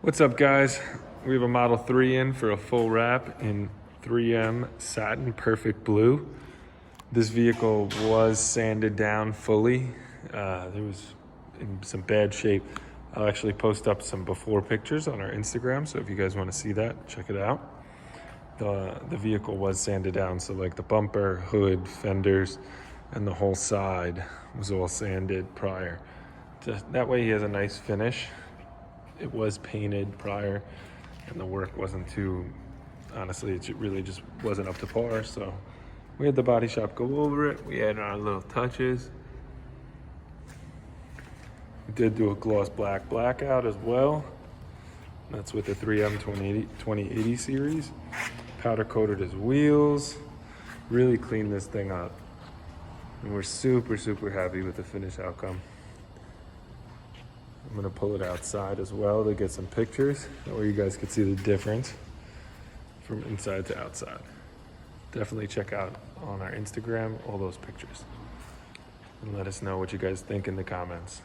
What's up, guys? We have a Model 3 in for a full wrap in 3M Satin Perfect Blue. This vehicle was sanded down fully. It was in some bad shape. I'll actually post up some before pictures on our Instagram, so if you guys want to see that, check it out. The vehicle was sanded down, so like the bumper, hood, fenders, and the whole side was all sanded prior. That way he has a nice finish. It was painted prior, and the work wasn't too, honestly, it really just wasn't up to par. So we had the body shop go over it. We added our little touches. We did do a gloss black blackout as well. That's with the 3M 2080 series. Powder coated his wheels. Really cleaned this thing up. And we're super, super happy with the finished outcome. I'm gonna pull it outside as well to get some pictures where you guys can see the difference from inside to outside. Definitely check out on our Instagram all those pictures and let us know what you guys think in the comments.